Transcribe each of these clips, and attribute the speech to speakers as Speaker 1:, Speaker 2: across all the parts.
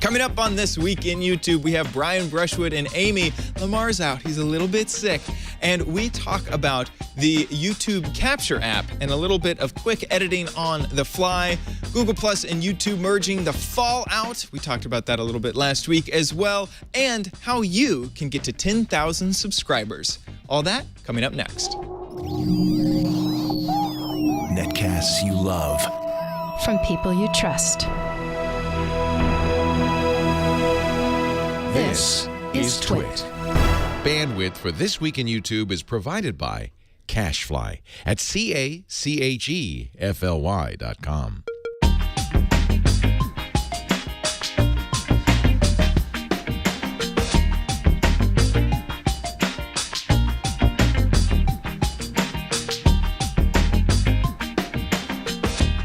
Speaker 1: Coming up on This Week in YouTube, we have Brian Brushwood and Amy. Lamar's out. He's a little bit sick. And we talk about the YouTube Capture app and a little bit of quick editing on the fly. Google Plus and YouTube merging, the fallout. We talked about that a little bit last week as well. And how you can get to 10,000 subscribers. All that coming up next.
Speaker 2: Netcasts you love.
Speaker 3: From people you trust.
Speaker 2: This is Twit.
Speaker 4: Bandwidth for This Week in YouTube is provided by Cashfly at CACHEFLY.com.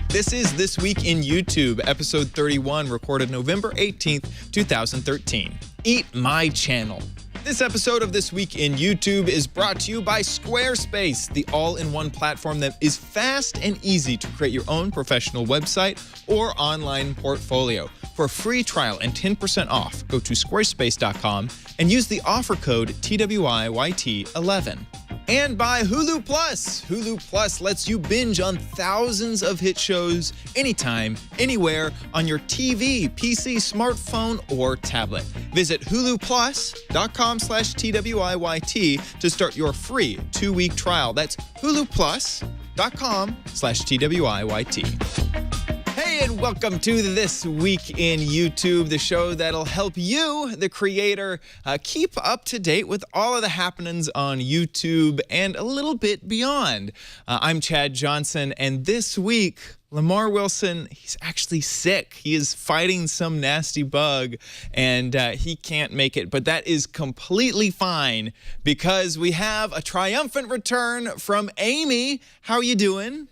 Speaker 1: This is This Week in YouTube, episode 31, recorded November 18th, 2013. Eat my channel. This episode of This Week in YouTube is brought to you by Squarespace, the all-in-one platform that is fast and easy to create your own professional website or online portfolio. For a free trial and 10% off, go to squarespace.com and use the offer code TWIYT11. And by Hulu Plus. Hulu Plus lets you binge on thousands of hit shows anytime, anywhere on your TV, PC, smartphone, or tablet. Visit huluplus.com/TWIYT to start your free 2-week trial. That's huluplus.com/TWIYT. Hey, and welcome to This Week in YouTube, the show that'll help you, the creator, keep up to date with all of the happenings on YouTube and a little bit beyond. I'm Chad Johnson, and this week, Lamar Wilson, he's actually sick. He is fighting some nasty bug, and he can't make it. But that is completely fine because we have a triumphant return from Amy. How are you doing?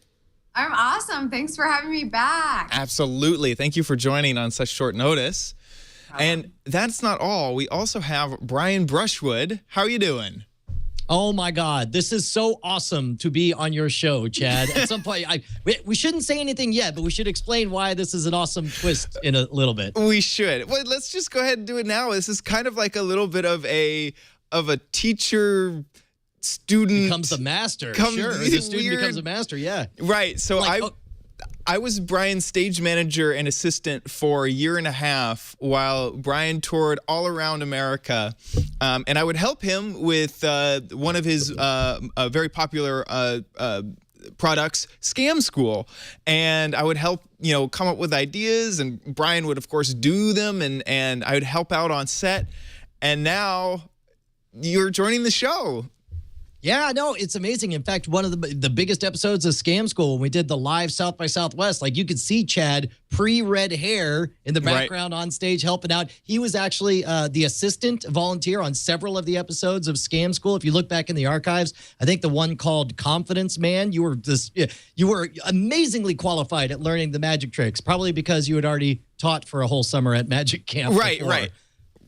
Speaker 5: I'm awesome. Thanks for having me back.
Speaker 1: Absolutely. Thank you for joining on such short notice. And that's not all. We also have Brian Brushwood. How are you doing?
Speaker 6: Oh my God, this is so awesome to be on your show, Chad. At some point, we shouldn't say anything yet, but we should explain why this is an awesome twist in a little bit.
Speaker 1: We should. Well, let's just go ahead and do it now. This is kind of like a little bit of a teacher student
Speaker 6: becomes a master. Sure, the student becomes a master. Yeah,
Speaker 1: right. So I was Brian's stage manager and assistant for a year and a half while Brian toured all around America, and I would help him with one of his very popular products, Scam School, and I would help come up with ideas, and Brian would of course do them, and I would help out on set. And now you're joining the show.
Speaker 6: Yeah, no, it's amazing. In fact, one of the biggest episodes of Scam School, when we did the live South by Southwest, like you could see Chad pre-red hair in the background on stage helping out. He was actually the assistant volunteer on several of the episodes of Scam School. If you look back in the archives, I think the one called Confidence Man, you were amazingly qualified at learning the magic tricks, probably because you had already taught for a whole summer at Magic Camp.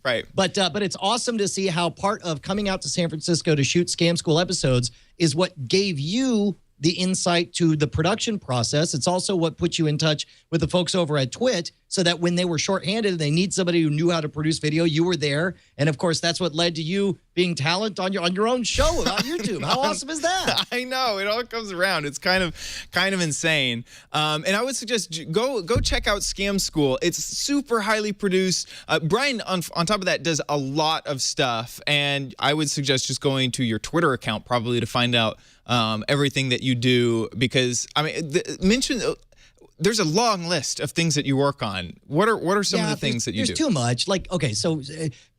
Speaker 1: Right.
Speaker 6: But it's awesome to see how part of coming out to San Francisco to shoot Scam School episodes is what gave you the insight to the production process. It's also what put you in touch with the folks over at Twit so that when they were shorthanded and they need somebody who knew how to produce video, you were there. And of course, that's what led to you being talent on your own show on YouTube. How awesome is that?
Speaker 1: I know, it all comes around. It's kind of insane. And I would suggest go check out Scam School. It's super highly produced. Brian, on top of that, does a lot of stuff. And I would suggest just going to your Twitter account probably to find out everything that you do, because I mean, there's a long list of things that you work on. What are some of the things that you do?
Speaker 6: There's too much. Like, okay, so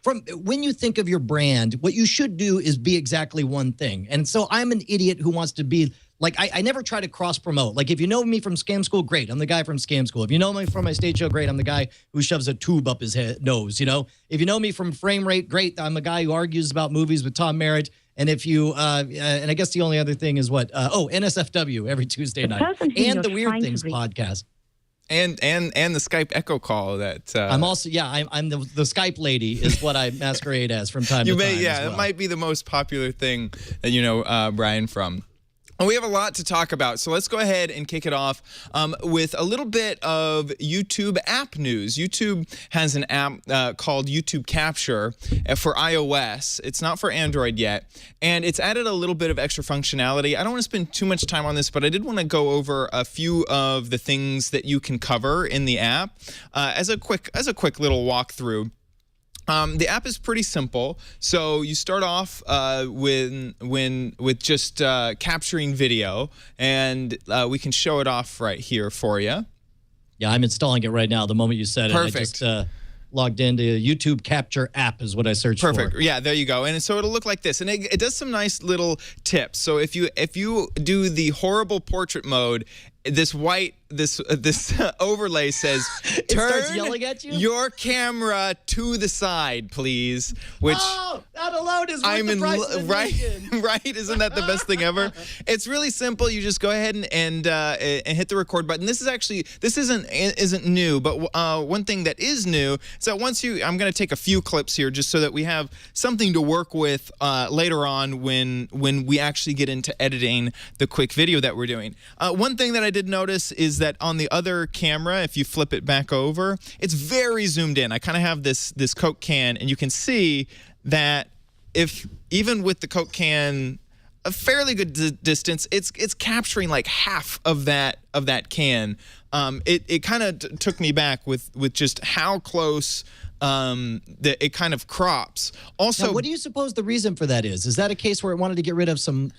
Speaker 6: from when you think of your brand, what you should do is be exactly one thing. And so I'm an idiot who wants to be like, I never try to cross promote. Like, if you know me from Scam School, great, I'm the guy from Scam School. If you know me from my stage show, great, I'm the guy who shoves a tube up his nose, If you know me from Frame Rate, great, I'm the guy who argues about movies with Tom Merritt. And if you, and I guess the only other thing is what? NSFW every Tuesday night. And the Weird Things podcast.
Speaker 1: And the Skype echo call that
Speaker 6: I'm also I'm the Skype lady is what I masquerade as from time to time.
Speaker 1: It might be the most popular thing that you know Brian from. We have a lot to talk about, so let's go ahead and kick it off with a little bit of YouTube app news. YouTube has an app called YouTube Capture for iOS. It's not for Android yet, and it's added a little bit of extra functionality. I don't want to spend too much time on this, but I did want to go over a few of the things that you can cover in the app as a quick little walkthrough. The app is pretty simple. So you start off with just capturing video, and we can show it off right here for you.
Speaker 6: Yeah, I'm installing it right now. The moment you said it, I just logged into YouTube Capture app is what I searched for.
Speaker 1: Perfect. Yeah, there you go. And so it'll look like this, and it does some nice little tips. So if you do the horrible portrait mode, this overlay says,
Speaker 6: It starts yelling at you?
Speaker 1: Your camera to the side, please. Which
Speaker 6: that alone is worth the price of admission.
Speaker 1: Right? Isn't that the best thing ever? It's really simple. You just go ahead and hit the record button. This isn't new, but one thing that is new is that I'm going to take a few clips here just so that we have something to work with later on when we actually get into editing the quick video that we're doing. One thing that I did notice is that on the other camera, if you flip it back over, it's very zoomed in. I kind of have this Coke can, and you can see that even with the Coke can a fairly good distance, it's capturing like half of that can. It kind of took me back with just how close that it kind of crops. Also,
Speaker 6: now, what do you suppose the reason for that is? Is that a case where it wanted to get rid of some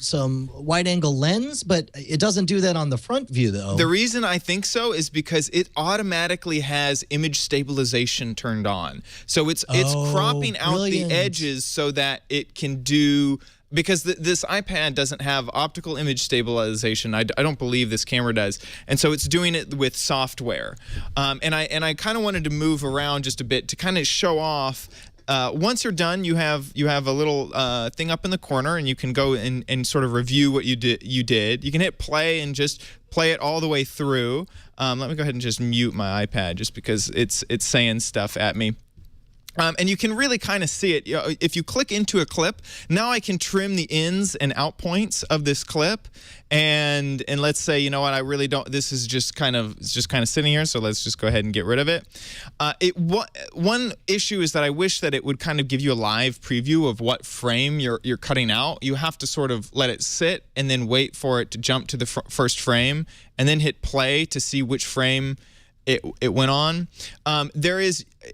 Speaker 6: wide-angle lens, but it doesn't do that on the front view, though?
Speaker 1: The reason I think so is because it automatically has image stabilization turned on. So it's cropping out the edges so that it can do... Because this iPad doesn't have optical image stabilization. I don't believe this camera does. And so it's doing it with software. And I kind of wanted to move around just a bit to kind of show off. Once you're done, you have a little thing up in the corner, and you can go and sort of review what you did. You can hit play and just play it all the way through. Let me go ahead and just mute my iPad just because it's saying stuff at me. And you can really kind of see it. If you click into a clip, now I can trim the ins and out points of this clip. And let's say, you know what, I really don't, this is just kind of sitting here, so let's just go ahead and get rid of it. One issue is that I wish that it would kind of give you a live preview of what frame you're cutting out. You have to sort of let it sit and then wait for it to jump to the first frame, and then hit play to see which frame it went on.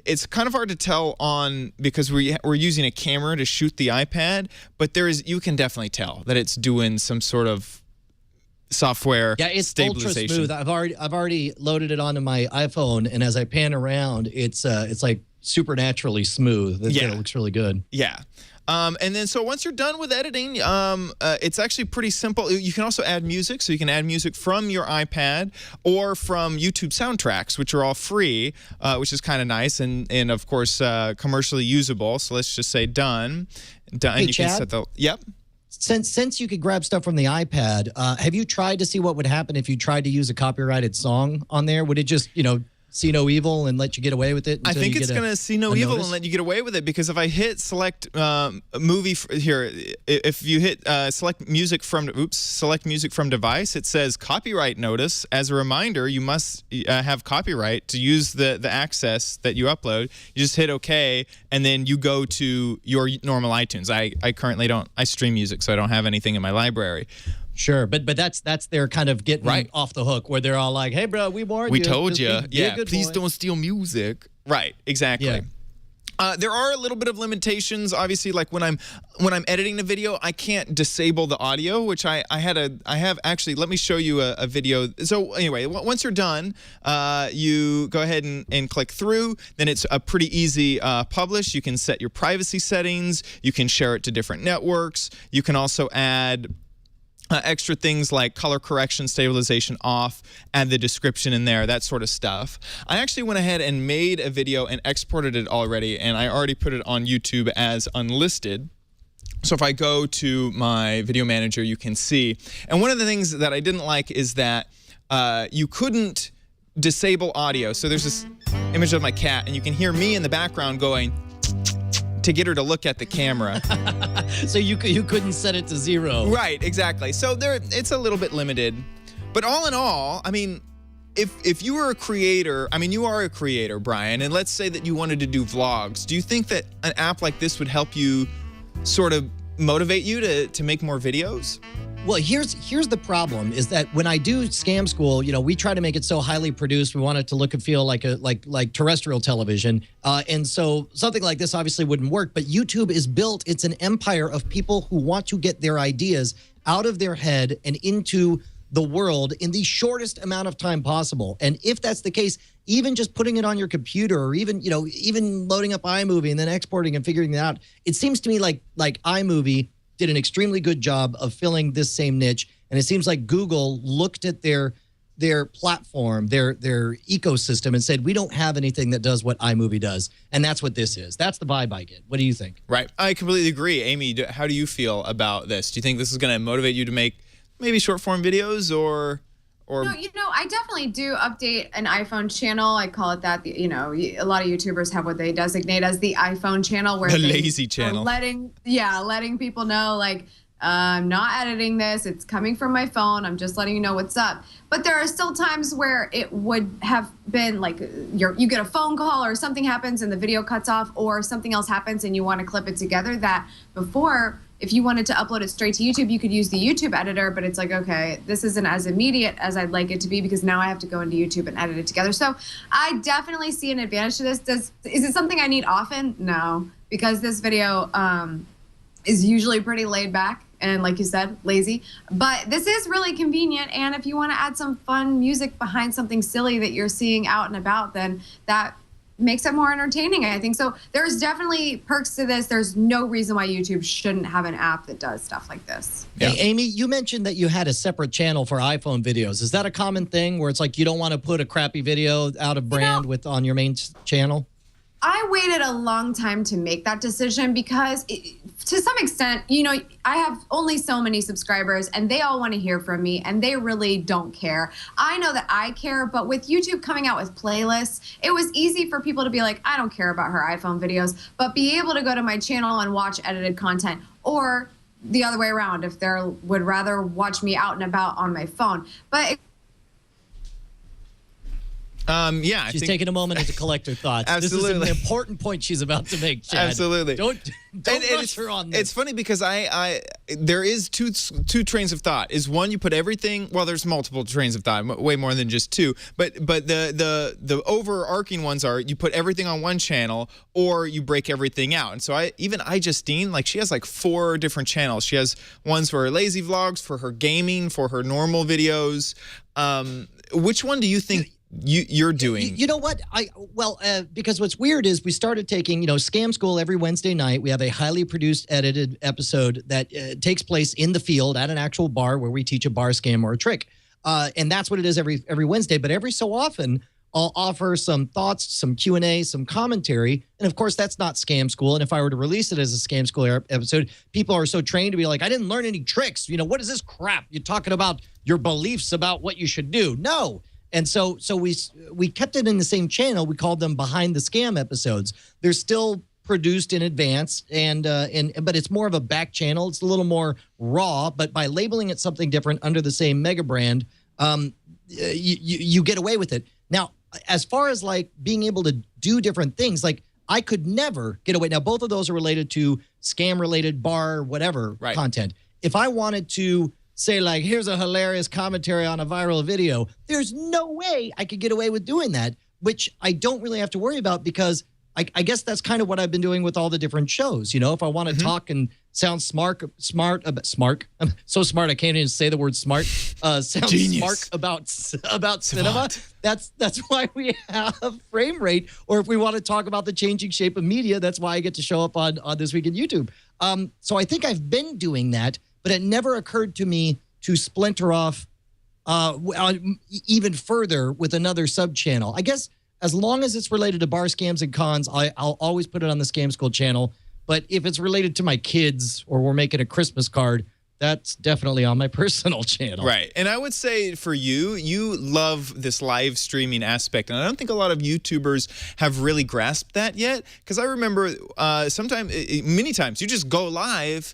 Speaker 1: It's kind of hard to tell because we're using a camera to shoot the iPad, but you can definitely tell that it's doing some sort of software stabilization.
Speaker 6: Ultra smooth. I've already loaded it onto my iPhone, and as I pan around, it's like supernaturally smooth. It looks really good.
Speaker 1: Yeah. And then so once you're done with editing, it's actually pretty simple. You can also add music. So you can add music from your iPad or from YouTube soundtracks, which are all free, which is kind of nice and of course, commercially usable. So let's just say done. Done.
Speaker 6: Hey,
Speaker 1: you
Speaker 6: Chad,
Speaker 1: can set the, yep.
Speaker 6: Since you could grab stuff from the iPad, have you tried to see what would happen if you tried to use a copyrighted song on there? Would it just, see no evil and let you get away with it?
Speaker 1: I think it's going to see no evil and let you get away with it, because if I hit select movie here, if you hit select music from device, it says copyright notice. As a reminder, you must have copyright to use the access that you upload. You just hit OK, and then you go to your normal iTunes. I currently don't. I stream music, so I don't have anything in my library.
Speaker 6: Sure, but that's their kind of getting off the hook, where they're all like, "Hey, bro, we warned you.
Speaker 1: We told you. Yeah, please
Speaker 6: boy.
Speaker 1: don't steal music." Right, exactly. Yeah. There are a little bit of limitations, obviously. Like when I'm editing the video, I can't disable the audio, which I have actually. Let me show you a video. So anyway, once you're done, you go ahead and click through. Then it's a pretty easy publish. You can set your privacy settings. You can share it to different networks. You can also add extra things like color correction, stabilization off, add the description in there, that sort of stuff. I actually went ahead and made a video and exported it already, and I already put it on YouTube as unlisted. So if I go to my video manager, you can see. And one of the things that I didn't like is that you couldn't disable audio. So there's this image of my cat, and you can hear me in the background going to get her to look at the camera.
Speaker 6: So you couldn't set it to 0.
Speaker 1: Right, exactly. So it's a little bit limited. But all in all, I mean, if you were a creator, I mean, you are a creator, Brian, and let's say that you wanted to do vlogs, do you think that an app like this would help you sort of motivate you to make more videos?
Speaker 6: Well, here's the problem is that when I do Scam School, we try to make it so highly produced. We want it to look and feel like like terrestrial television. And so something like this obviously wouldn't work. But YouTube is built. It's an empire of people who want to get their ideas out of their head and into the world in the shortest amount of time possible. And if that's the case, even just putting it on your computer or even loading up iMovie and then exporting and figuring it out, it seems to me like iMovie did an extremely good job of filling this same niche. And it seems like Google looked at their platform, their ecosystem, and said, we don't have anything that does what iMovie does. And that's what this is. That's the vibe I get. What do you think?
Speaker 1: Right. I completely agree. Amy, how do you feel about this? Do you think this is going to motivate you to make maybe short form videos or?
Speaker 5: No, I definitely do update an iPhone channel. I call it that. A lot of YouTubers have what they designate as the iPhone channel, where
Speaker 1: the lazy channel.
Speaker 5: Letting people know, like, I'm not editing this. It's coming from my phone. I'm just letting you know what's up. But there are still times where it would have been like you get a phone call or something happens and the video cuts off, or something else happens and you want to clip it together. That before, if you wanted to upload it straight to YouTube, you could use the YouTube editor, but it's like, okay, this isn't as immediate as I'd like it to be because now I have to go into YouTube and edit it together. So I definitely see an advantage to this. Is it something I need often? No, because this video is usually pretty laid back and, like you said, lazy. But this is really convenient, and if you want to add some fun music behind something silly that you're seeing out and about, then that makes it more entertaining, I think. So there's definitely perks to this. There's no reason why YouTube shouldn't have an app that does stuff like this.
Speaker 6: Yeah. Hey, Amy, you mentioned that you had a separate channel for iPhone videos. Is that a common thing where it's like you don't want to put a crappy video out of brand on your main channel?
Speaker 5: I waited a long time to make that decision because to some extent, I have only so many subscribers and they all want to hear from me and they really don't care. I know that I care, but with YouTube coming out with playlists, it was easy for people to be like, I don't care about her iPhone videos, but be able to go to my channel and watch edited content, or the other way around if they would rather watch me out and about on my phone. But
Speaker 6: she's taking a moment to collect her thoughts.
Speaker 1: Absolutely.
Speaker 6: This is an important point she's about to make, Chad.
Speaker 1: Absolutely.
Speaker 6: Don't rush her on this.
Speaker 1: It's funny because there is two trains of thought. Is one, you put everything, well, there's multiple trains of thought, way more than just two, but the overarching ones are you put everything on one channel or you break everything out. And so Justine, like, she has like 4 different channels. She has ones for her lazy vlogs, for her gaming, for her normal videos. Which one do you think you're doing?
Speaker 6: You know what? Because what's weird is we started taking, Scam School every Wednesday night. We have a highly produced, edited episode that takes place in the field at an actual bar where we teach a bar scam or a trick. And that's what it is every Wednesday. But every so often, I'll offer some thoughts, some Q&A, some commentary. And of course, that's not Scam School. And if I were to release it as a Scam School episode, people are so trained to be like, I didn't learn any tricks. What is this crap? You're talking about your beliefs about what you should do. No. And so we kept it in the same channel. We called them Behind the Scam episodes. They're still produced in advance, but it's more of a back channel. It's a little more raw, but by labeling it something different under the same mega brand, you get away with it. Now, as far as like being able to do different things, like I could never get away. Now, both of those are related to scam-related bar, whatever content. If I wanted to say, like, here's a hilarious commentary on a viral video, there's no way I could get away with doing that, which I don't really have to worry about because I guess that's kind of what I've been doing with all the different shows. If I want to talk and sound smart. I'm so smart I can't even say the word smart. Sound
Speaker 1: Genius.
Speaker 6: smart about cinema. That's why we have Frame Rate. Or if we want to talk about the changing shape of media, that's why I get to show up on This Week in YouTube. So I think I've been doing that, but it never occurred to me to splinter off even further with another sub-channel. I guess as long as it's related to bar scams and cons, I'll always put it on the Scam School channel. But if it's related to my kids or we're making a Christmas card, that's definitely on my personal channel.
Speaker 1: Right. And I would say for you, you love this live streaming aspect. And I don't think a lot of YouTubers have really grasped that yet. Because I remember many times, you just go live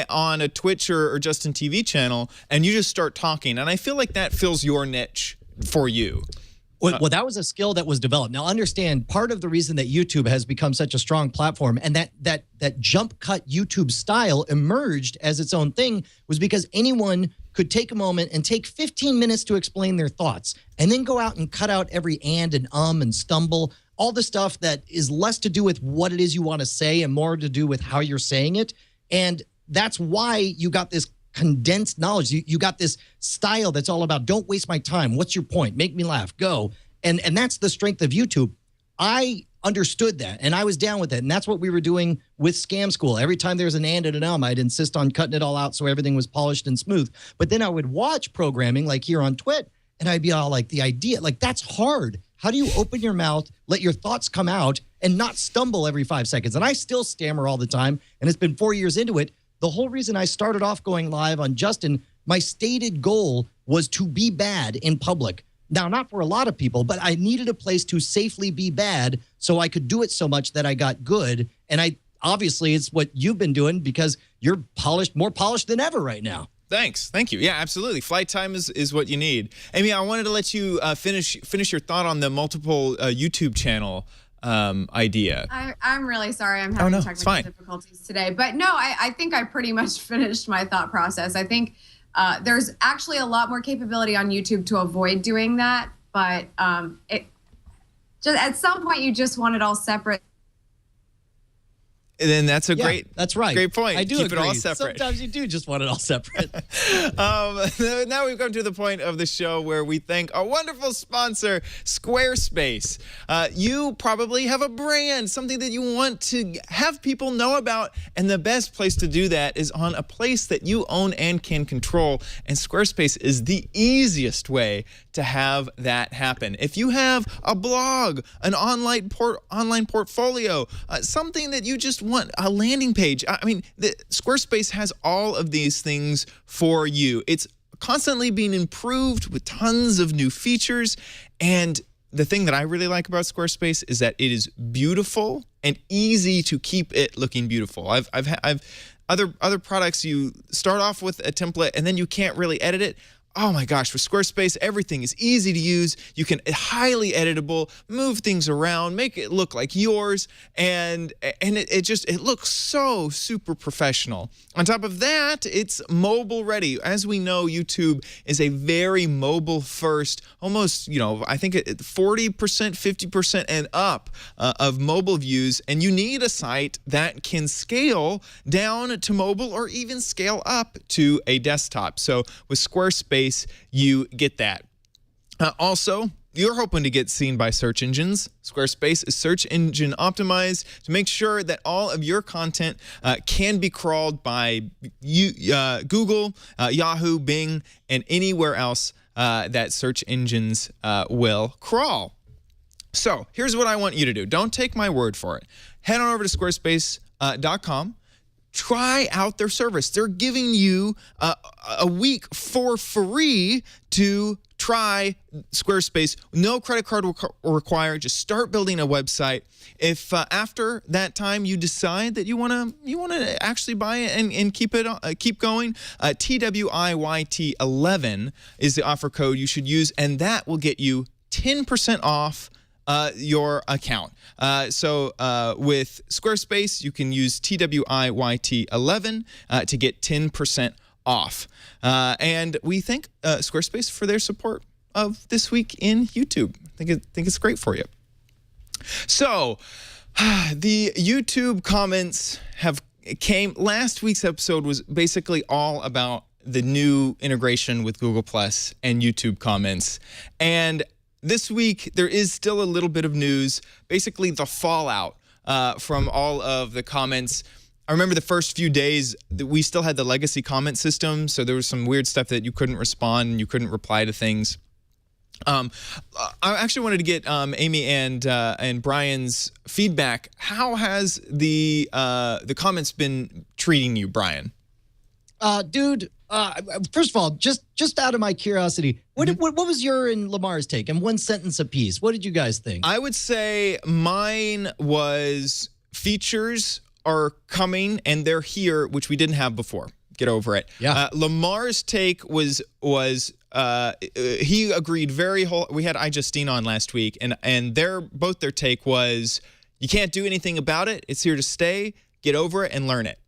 Speaker 1: on a Twitch or Justin TV channel, and you just start talking. And I feel like that fills your niche for you.
Speaker 6: Well, that was a skill that was developed. Now, understand, part of the reason that YouTube has become such a strong platform and that jump cut YouTube style emerged as its own thing was because anyone could take a moment and take 15 minutes to explain their thoughts and then go out and cut out every and and stumble, all the stuff that is less to do with what it is you want to say and more to do with how you're saying it. And that's why you got this condensed knowledge. You got this style that's all about don't waste my time. What's your point? Make me laugh. Go. And that's the strength of YouTube. I understood that and I was down with it. And that's what we were doing with Scam School. Every time there was an and I'd insist on cutting it all out so everything was polished and smooth. But then I would watch programming like here on Twit and I'd be all like, the idea, like that's hard. How do you open your mouth, let your thoughts come out and not stumble every 5 seconds? And I still stammer all the time. And it's been 4 years into it. The whole reason I started off going live on Justin, my stated goal was to be bad in public. Now, not for a lot of people, but I needed a place to safely be bad so I could do it so much that I got good. And obviously it's what you've been doing because you're more polished than ever right now.
Speaker 1: Thanks. Thank you. Yeah, absolutely. Flight time is what you need. Amy, I wanted to let you finish your thought on the multiple YouTube channel idea.
Speaker 5: I'm really sorry I'm having technical difficulties today. But no, I think I pretty much finished my thought process. I think there's actually a lot more capability on YouTube to avoid doing that. But just at some point, you just want it all separate.
Speaker 1: And then that's
Speaker 6: that's right.
Speaker 1: Great point.
Speaker 6: I do
Speaker 1: Keep
Speaker 6: agree.
Speaker 1: it all separate.
Speaker 6: Sometimes you do just want it all separate.
Speaker 1: Now we've come to the point of the show where we thank our wonderful sponsor, Squarespace. You probably have a brand, something that you want to have people know about, and the best place to do that is on a place that you own and can control, and Squarespace is the easiest way to have that happen. If you have a blog, an online portfolio, something that you just want, a landing page. I mean, Squarespace has all of these things for you. It's constantly being improved with tons of new features. And the thing that I really like about Squarespace is that it is beautiful and easy to keep it looking beautiful. I've other products, you start off with a template and then you can't really edit it. Oh my gosh, with Squarespace, everything is easy to use. You can highly editable, move things around, make it look like yours, and it looks so super professional. On top of that, it's mobile ready. As we know, YouTube is a very mobile first, almost, I think 40%, 50% and up of mobile views, and you need a site that can scale down to mobile or even scale up to a desktop. So with Squarespace, you get that. Also, you're hoping to get seen by search engines. Squarespace is search engine optimized to make sure that all of your content can be crawled by Google, Yahoo, Bing, and anywhere else that search engines will crawl. So here's what I want you to do. Don't take my word for it. Head on over to squarespace.com. Try out their service. They're giving you a week for free to try Squarespace. No credit card required. Just start building a website. If after that time you decide that you want to actually buy it and keep going, TWIYT11 is the offer code you should use, and that will get you 10% off your account. So with Squarespace, you can use TWIYT11 to get 10% off. And we thank Squarespace for their support of This Week in YouTube. I think it's great for you. So the YouTube comments came. Last week's episode was basically all about the new integration with Google Plus and YouTube comments. And this week, there is still a little bit of news, basically the fallout from all of the comments. I remember the first few days that we still had the legacy comment system, so there was some weird stuff that you couldn't respond and you couldn't reply to things. I actually wanted to get Amy and Brian's feedback. How has the comments been treating you, Brian?
Speaker 6: Dude, first of all, just out of my curiosity, what was your and Lamar's take? In one sentence apiece, what did you guys think?
Speaker 1: I would say mine was features are coming and they're here, which we didn't have before. Get over it.
Speaker 6: Yeah.
Speaker 1: Lamar's take was he agreed we had iJustine on last week, and both their take was you can't do anything about it. It's here to stay. Get over it and learn it.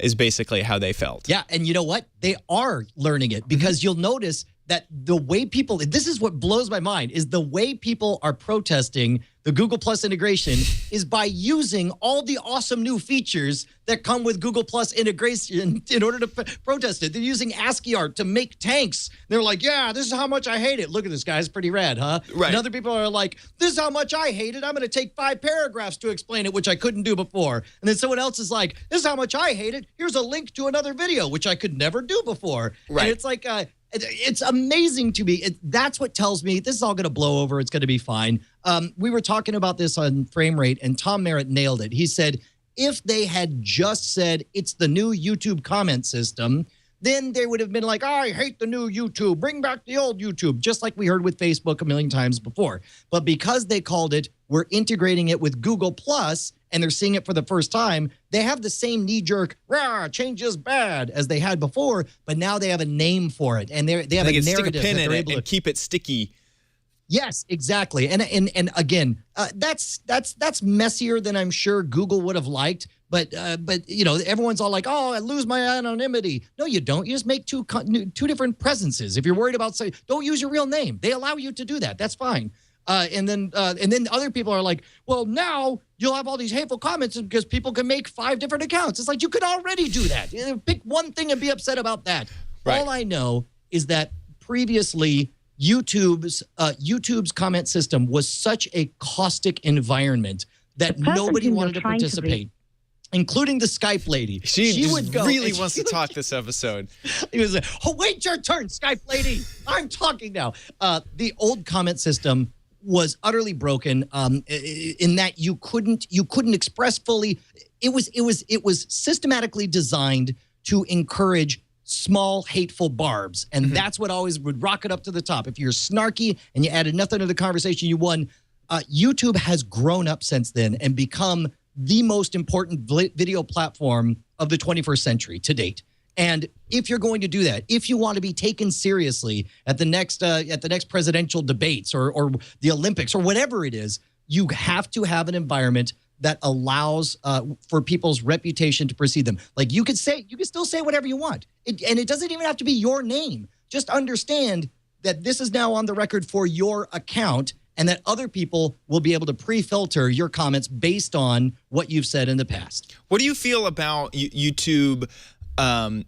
Speaker 1: Is basically how they felt.
Speaker 6: Yeah, and you know what? They are learning it because you'll notice that the way people, this is what blows my mind, is the way people are protesting the Google Plus integration is by using all the awesome new features that come with Google Plus integration in order to protest it. They're using ASCII art to make tanks. They're like, yeah, this is how much I hate it. Look at this, guy. It's pretty rad, huh?
Speaker 1: Right.
Speaker 6: And other people are like, this is how much I hate it. I'm going to take 5 paragraphs to explain it, which I couldn't do before. And then someone else is like, this is how much I hate it. Here's a link to another video, which I could never do before.
Speaker 1: Right.
Speaker 6: And it's like, it's amazing to me. That's what tells me this is all going to blow over. It's going to be fine. We were talking about this on Frame Rate, and Tom Merritt nailed it. He said, if they had just said it's the new YouTube comment system, then they would have been like, I hate the new YouTube. Bring back the old YouTube, just like we heard with Facebook a million times before. But because they called it, we're integrating it with Google Plus, and they're seeing it for the first time, they have the same knee-jerk, rah, change is bad, as they had before, but now they have a name for it, and they have a narrative
Speaker 1: stick a pin
Speaker 6: that
Speaker 1: in
Speaker 6: they're
Speaker 1: it
Speaker 6: able to
Speaker 1: and keep it sticky.
Speaker 6: Yes, exactly. And again, that's messier than I'm sure Google would have liked. But you know, everyone's all like, "Oh, I lose my anonymity." No, you don't. You just make two different presences. If you're worried about saying, don't use your real name. They allow you to do that. That's fine. And then other people are like, "Well, now you'll have all these hateful comments because people can make 5 different accounts." It's like you could already do that. Pick one thing and be upset about that.
Speaker 1: Right.
Speaker 6: All I know is that previously, YouTube's comment system was such a caustic environment that nobody wanted to participate, including the Skype lady.
Speaker 1: She
Speaker 6: would go
Speaker 1: really
Speaker 6: and
Speaker 1: wants to talk this episode.
Speaker 6: He was like, "Oh, wait your turn, Skype lady. I'm talking now." The old comment system was utterly broken in that you couldn't express fully. It was systematically designed to encourage small, hateful barbs. And that's what always would rocket up to the top. If you're snarky and you added nothing to the conversation, you won. YouTube has grown up since then and become the most important video platform of the 21st century to date. And if you're going to do that, if you want to be taken seriously at the next presidential debates or the Olympics or whatever it is, you have to have an environment that allows for people's reputation to precede them. Like you can still say whatever you want. And it doesn't even have to be your name. Just understand that this is now on the record for your account and that other people will be able to pre-filter your comments based on what you've said in the past.
Speaker 1: What do you feel about YouTube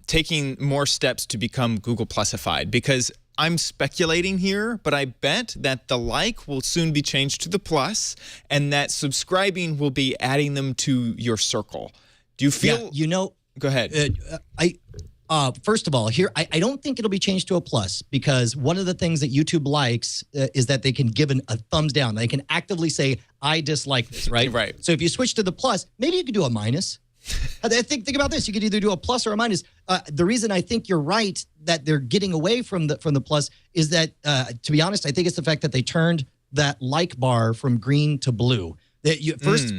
Speaker 1: taking more steps to become Google Plusified? Because I'm speculating here, but I bet that the like will soon be changed to the plus and that subscribing will be adding them to your circle. Do you feel?
Speaker 6: Yeah, you know,
Speaker 1: go ahead.
Speaker 6: First of all, here, I don't think it'll be changed to a plus because one of the things that YouTube likes is that they can give a thumbs down. They can actively say, I dislike this, right?
Speaker 1: Right.
Speaker 6: So if you switch to the plus, maybe you could do a minus. Think about this. You could either do a plus or a minus. The reason I think you're right that they're getting away from the plus is that, to be honest, I think it's the fact that they turned that like bar from green to blue. That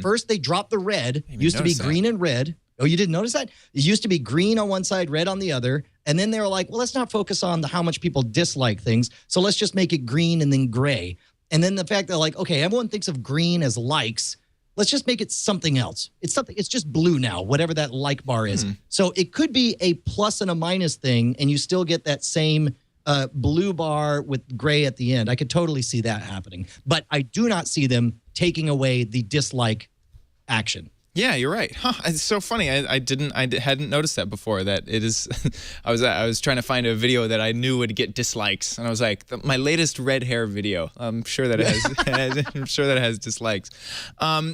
Speaker 6: first they dropped the red. Used to be green and red. Oh, you didn't notice that? It used to be green on one side, red on the other. And then they were like, well, let's not focus on how much people dislike things. So let's just make it green and then gray. And then the fact that like, okay, everyone thinks of green as likes. Let's just make it something else. It's just blue now, whatever that like bar is. So it could be a plus and a minus thing, and you still get that same blue bar with gray at the end. I could totally see that happening. But I do not see them taking away the dislike action.
Speaker 1: Yeah, you're right. Huh, it's so funny. I hadn't noticed that before. That it is. I was trying to find a video that I knew would get dislikes, and I was like, my latest red hair video. I'm sure that it has. I'm sure that it has dislikes.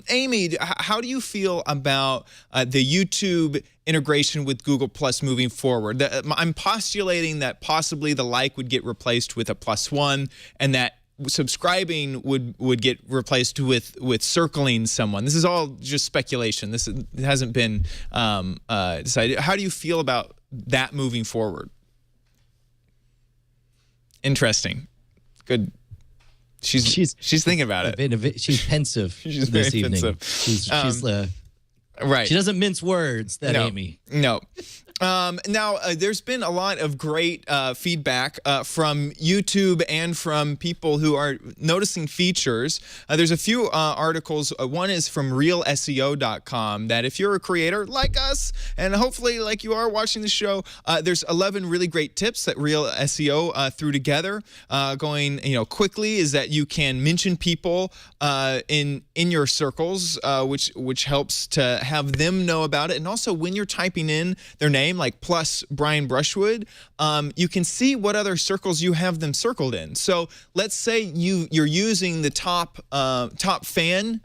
Speaker 1: Amy, how do you feel about the YouTube integration with Google Plus moving forward? I'm postulating that possibly the like would get replaced with a +1, and that subscribing would get replaced with circling someone. This is all just speculation. It hasn't been decided. How do you feel about that moving forward. Interesting. Good. She's thinking about it.
Speaker 6: She's pensive
Speaker 1: She's
Speaker 6: this
Speaker 1: very
Speaker 6: evening.
Speaker 1: pensive.
Speaker 6: She's
Speaker 1: right.
Speaker 6: She doesn't mince words, that Amy.
Speaker 1: No. Now, there's been a lot of great feedback from YouTube and from people who are noticing features. There's a few articles. One is from realseo.com that if you're a creator like us, and hopefully like you are watching the show, there's 11 really great tips that Real SEO threw together. Going quickly is that you can mention people in your circles, which helps to have them know about it. And also when you're typing in their name, like plus Brian Brushwood, you can see what other circles you have them circled in. So let's say you're using the top fan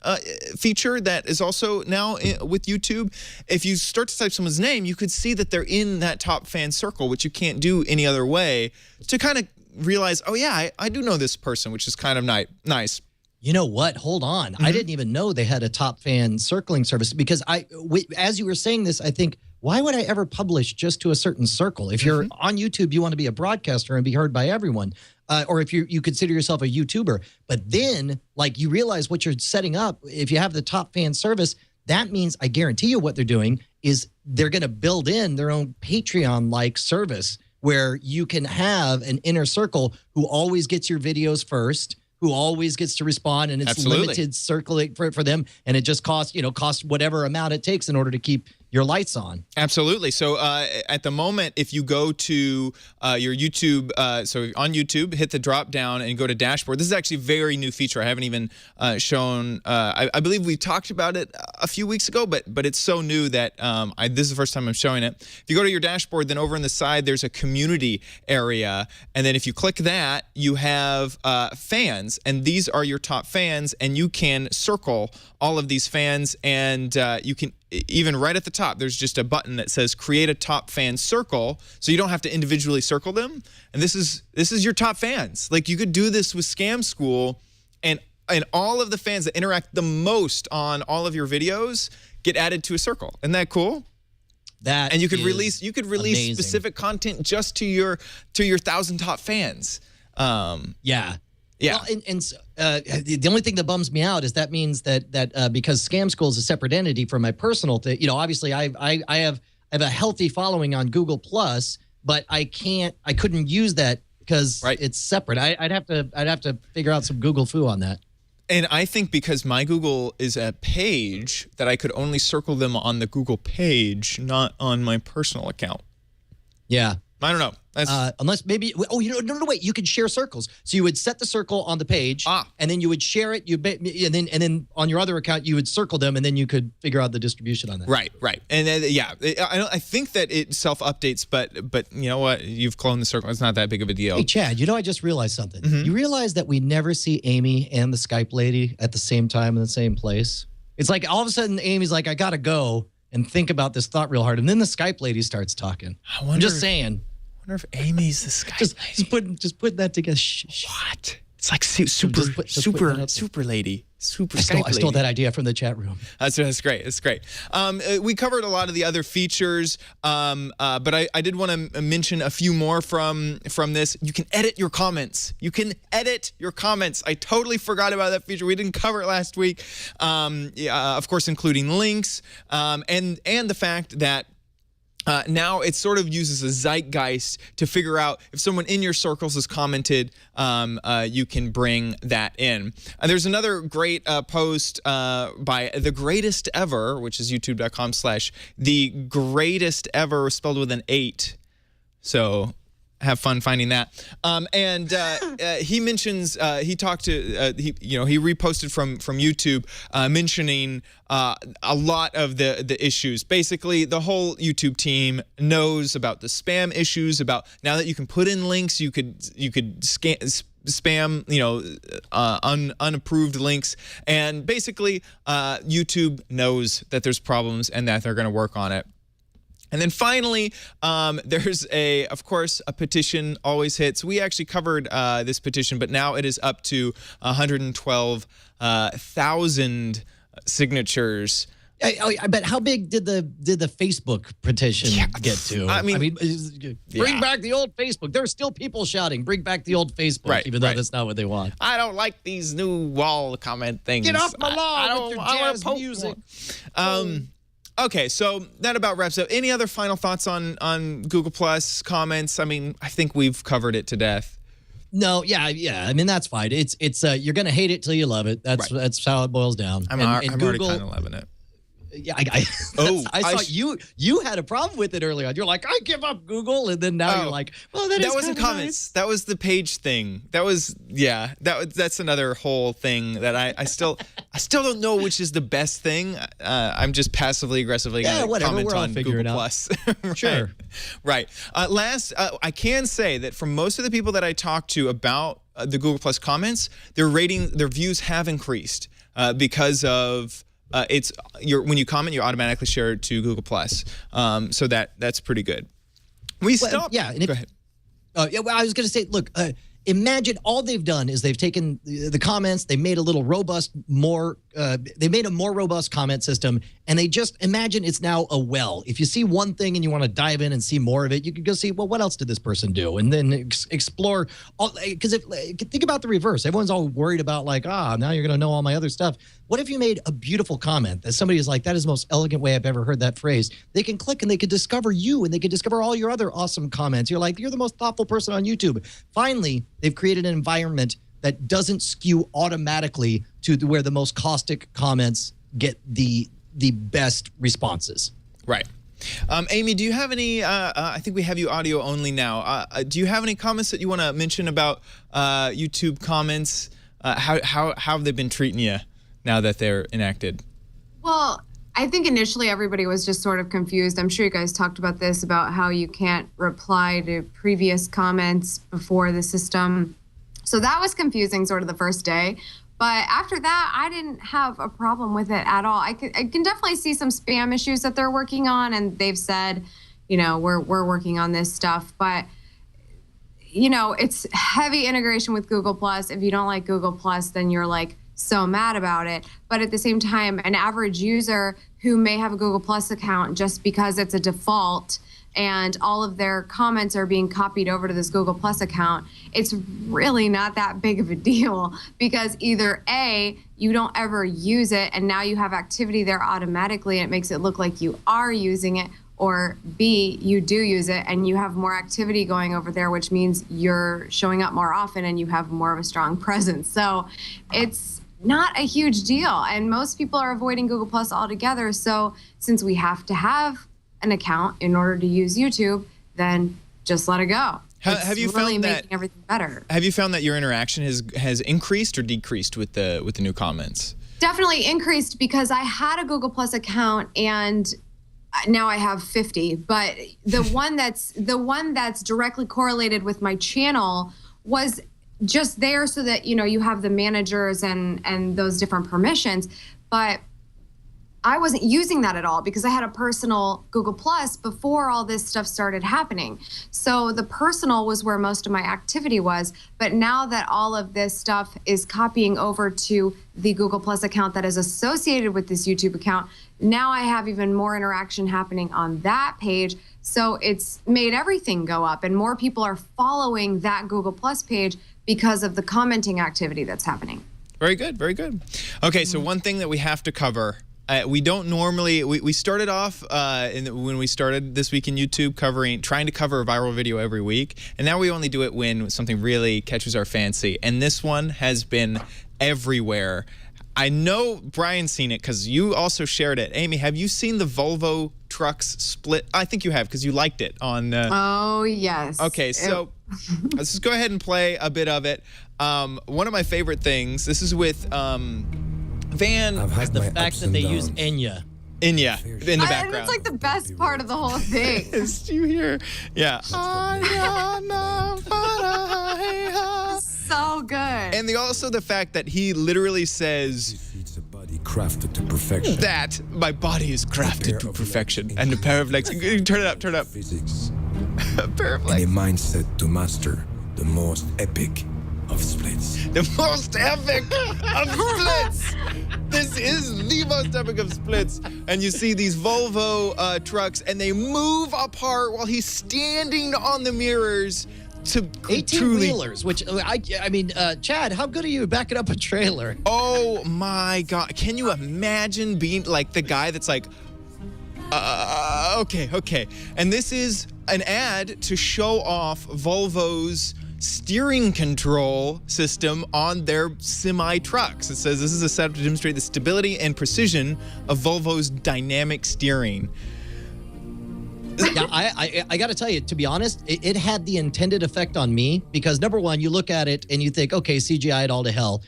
Speaker 1: feature that is also now with YouTube. If you start to type someone's name, you could see that they're in that top fan circle, which you can't do any other way, to kind of realize, oh yeah, I do know this person, which is kind of nice.
Speaker 6: You know what? Hold on. I didn't even know they had a top fan circling service, because as you were saying this, I think, why would I ever publish just to a certain circle? If you're on YouTube, you want to be a broadcaster and be heard by everyone. Or if you consider yourself a YouTuber. But then, like, you realize what you're setting up. If you have the top fan service, that means, I guarantee you what they're doing is they're going to build in their own Patreon-like service where you can have an inner circle who always gets your videos first, who always gets to respond, and it's limited circling for them, and it just costs whatever amount it takes in order to keep your lights on.
Speaker 1: Absolutely. So at the moment, if you go to your YouTube, so on YouTube, hit the drop down and go to dashboard. This is actually a very new feature. I haven't even shown. I believe we talked about it a few weeks ago, but it's so new that this is the first time I'm showing it. If you go to your dashboard, then over on the side, there's a community area. And then if you click that, you have fans. And these are your top fans. And you can circle all of these fans. And you can, even right at the top, there's just a button that says create a top fan circle, so you don't have to individually circle them. And this is your top fans. Like, you could do this with Scam School, and all of the fans that interact the most on all of your videos get added to a circle. Isn't that cool? And you could release
Speaker 6: amazing.
Speaker 1: Specific content just to your 1,000 top fans.
Speaker 6: Yeah.
Speaker 1: Yeah.
Speaker 6: Well, the only thing that bums me out is that means that because Scam School is a separate entity from my personal thing, obviously I have a healthy following on Google Plus, but I couldn't use that because it's separate. I'd have to figure out some Google foo on that.
Speaker 1: And I think because my Google is a page, that I could only circle them on the Google page, not on my personal account.
Speaker 6: Yeah.
Speaker 1: I don't know.
Speaker 6: Unless maybe, no, wait, you could share circles. So you would set the circle on the page, and then you would share it. And then on your other account, you would circle them, and then you could figure out the distribution on that.
Speaker 1: Right. And I think that it self-updates, but you know what? You've cloned the circle. It's not that big of a deal.
Speaker 6: Hey, Chad, I just realized something. You realize that we never see Amy and the Skype lady at the same time in the same place? It's like all of a sudden Amy's like, I got to go and think about this thought real hard. And then the Skype lady starts talking. I'm just saying.
Speaker 1: I wonder if Amy's the Skype lady.
Speaker 6: Just put that together.
Speaker 1: What? It's like super lady. Super Skype lady.
Speaker 6: I stole that idea from the chat room.
Speaker 1: That's great. It's great. We covered a lot of the other features, but I did want to mention a few more from this. You can edit your comments. I totally forgot about that feature. We didn't cover it last week. Of course, including links, and the fact that now it sort of uses a zeitgeist to figure out if someone in your circles has commented, you can bring that in. There's another great post by The Greatest Ever, which is youtube.com/The Greatest Ever, spelled with an 8. So have fun finding that. He mentions, he reposted from YouTube mentioning a lot of the issues. Basically, the whole YouTube team knows about the spam issues, about now that you can put in links, you could spam, unapproved links. And basically, YouTube knows that there's problems and that they're going to work on it. And then finally, there's of course, a petition always hits. We actually covered this petition, but now it is up to 112,000 signatures.
Speaker 6: I bet. How big did the Facebook petition get to?
Speaker 1: I mean,
Speaker 6: bring back the old Facebook. There are still people shouting, "Bring back the old Facebook," even though that's not what they want.
Speaker 1: I don't like these new wall comment things.
Speaker 6: Get off my lawn with your jazz music.
Speaker 1: Okay, so that about wraps up. Any other final thoughts on Google Plus comments? I mean, I think we've covered it to death.
Speaker 6: No, yeah. I mean, that's fine. It's you're gonna hate it till you love it. That's how it boils down.
Speaker 1: I'm already kind of loving it.
Speaker 6: Yeah, I saw you had a problem with it earlier. You're like, I give up Google, and then now you're like, well, that wasn't comments. Nice.
Speaker 1: That was the page thing. That's another whole thing that I still don't know which is the best thing. I'm just passively aggressively going to comment on Google Plus. Right.
Speaker 6: Sure.
Speaker 1: Right. Last, I can say that from most of the people that I talked to about the Google Plus comments, their views have increased because of. When you comment, you automatically share it to Google Plus, so that's pretty good. Go ahead.
Speaker 6: Well, I was going to say, look, imagine all they've done is they've taken the comments, they made a little robust, they made a more robust comment system, and they just imagine it's now a well. If you see one thing and you want to dive in and see more of it, you can go see, well, what else did this person do? And then explore, because think about the reverse. Everyone's all worried about like, now you're going to know all my other stuff. What if you made a beautiful comment that somebody is like, that is the most elegant way I've ever heard that phrase? They can click and they can discover you, and they can discover all your other awesome comments. You're like, you're the most thoughtful person on YouTube. Finally, they've created an environment that doesn't skew automatically to where the most caustic comments get the best responses.
Speaker 1: Right. Amy, do you have any, I think we have you audio only now. Do you have any comments that you want to mention about YouTube comments? How have they been treating you now that they're enacted?
Speaker 5: Well, I think initially everybody was just sort of confused. I'm sure you guys talked about this, about how you can't reply to previous comments before the system. So that was confusing sort of the first day. But after that, I didn't have a problem with it at all. I can definitely see some spam issues that they're working on, and they've said, we're working on this stuff. But, it's heavy integration with Google Plus. If you don't like Google Plus, then you're like so mad about it. But at the same time, an average user who may have a Google Plus account just because it's a default and all of their comments are being copied over to this Google Plus account, it's really not that big of a deal, because either A, you don't ever use it and now you have activity there automatically and it makes it look like you are using it, or B, you do use it and you have more activity going over there, which means you're showing up more often and you have more of a strong presence. So it's not a huge deal, and most people are avoiding Google Plus altogether. So since we have to have an account in order to use YouTube, then just let it go.
Speaker 1: Have you
Speaker 5: really
Speaker 1: found that
Speaker 5: making everything better?
Speaker 1: Have you found that your interaction has increased or decreased with the new comments?
Speaker 5: Definitely increased, because I had a Google Plus account and now I have 50. But the one that's directly correlated with my channel was just there so that you have the managers and those different permissions. But I wasn't using that at all because I had a personal Google Plus before all this stuff started happening. So the personal was where most of my activity was. But now that all of this stuff is copying over to the Google Plus account that is associated with this YouTube account, now I have even more interaction happening on that page. So it's made everything go up, and more people are following that Google Plus page because of the commenting activity that's happening.
Speaker 1: Very good, very good. Okay, so one thing that we have to cover. We don't normally, we started off when we started This Week in YouTube trying to cover a viral video every week, and now we only do it when something really catches our fancy, and this one has been everywhere. I know Brian's seen it because you also shared it. Amy, have you seen the Volvo trucks split? I think you have, because you liked it on...
Speaker 5: Oh, yes.
Speaker 1: Okay, so let's just go ahead and play a bit of it. One of my favorite things, this is with... Van,
Speaker 6: the fact that they use Enya
Speaker 1: in the background.
Speaker 5: It's like the best part of the whole thing.
Speaker 1: You hear? Yeah.
Speaker 5: So good.
Speaker 1: And also the fact that he literally says,
Speaker 7: "It's a body crafted to perfection.
Speaker 1: That my body is crafted to perfection, and a pair of legs." Turn it up.
Speaker 7: Physics.
Speaker 1: A pair of
Speaker 7: And a
Speaker 1: legs.
Speaker 7: mindset to master the most epic of splits.
Speaker 1: The most epic of splits. This is the most epic of splits. And you see these Volvo trucks, and they move apart while he's standing on the mirrors to
Speaker 6: 18-wheelers, which, I mean, Chad, how good are you at backing up a trailer?
Speaker 1: Oh, my God. Can you imagine being like the guy that's like, okay. And this is an ad to show off Volvo's steering control system on their semi-trucks. It says this is a setup to demonstrate the stability and precision of Volvo's dynamic steering.
Speaker 6: Yeah, I got to tell you, to be honest, it had the intended effect on me because, number one, you look at it and you think, okay, CGI it all to hell.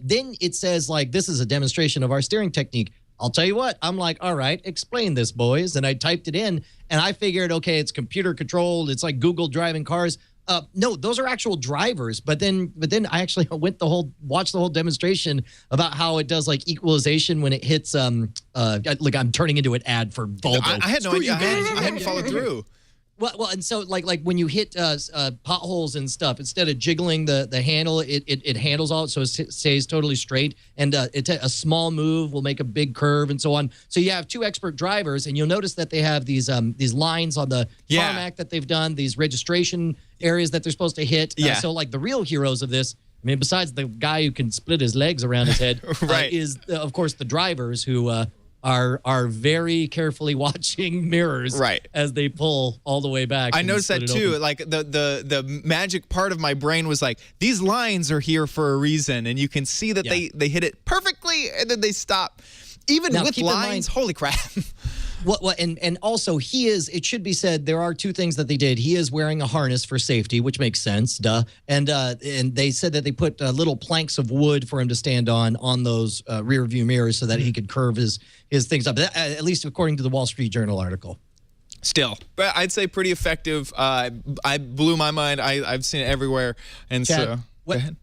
Speaker 6: Then it says, like, this is a demonstration of our steering technique. I'll tell you what, I'm like, all right, explain this, boys. And I typed it in, and I figured, okay, it's computer controlled. It's like Google driving cars. No, those are actual drivers. But then I actually watched the whole demonstration about how it does like equalization when it hits. Like I'm turning into an ad for Volvo.
Speaker 1: I had no idea. I hadn't followed through.
Speaker 6: Well, and so like when you hit potholes and stuff, instead of jiggling the handle, it handles all, so it stays totally straight. And a small move will make a big curve and so on. So you have two expert drivers, and you'll notice that they have these lines on the tarmac that they've done, these registration areas that they're supposed to hit. So like the real heroes of this, I mean, besides the guy who can split his legs around his head, is of course the drivers who are very carefully watching mirrors as they pull all the way back.
Speaker 1: I noticed that too. Like the magic part of my brain was like, these lines are here for a reason, and you can see that they hit it perfectly and then they stop. Even now, with lines, holy crap.
Speaker 6: Well, and also it should be said, there are two things that they did. He is wearing a harness for safety, which makes sense, duh. And they said that they put little planks of wood for him to stand on those rear view mirrors so that he could curve his things up, at least according to the Wall Street Journal article.
Speaker 1: Still, but I'd say pretty effective. I blew my mind. I've seen it everywhere. And
Speaker 6: Chad,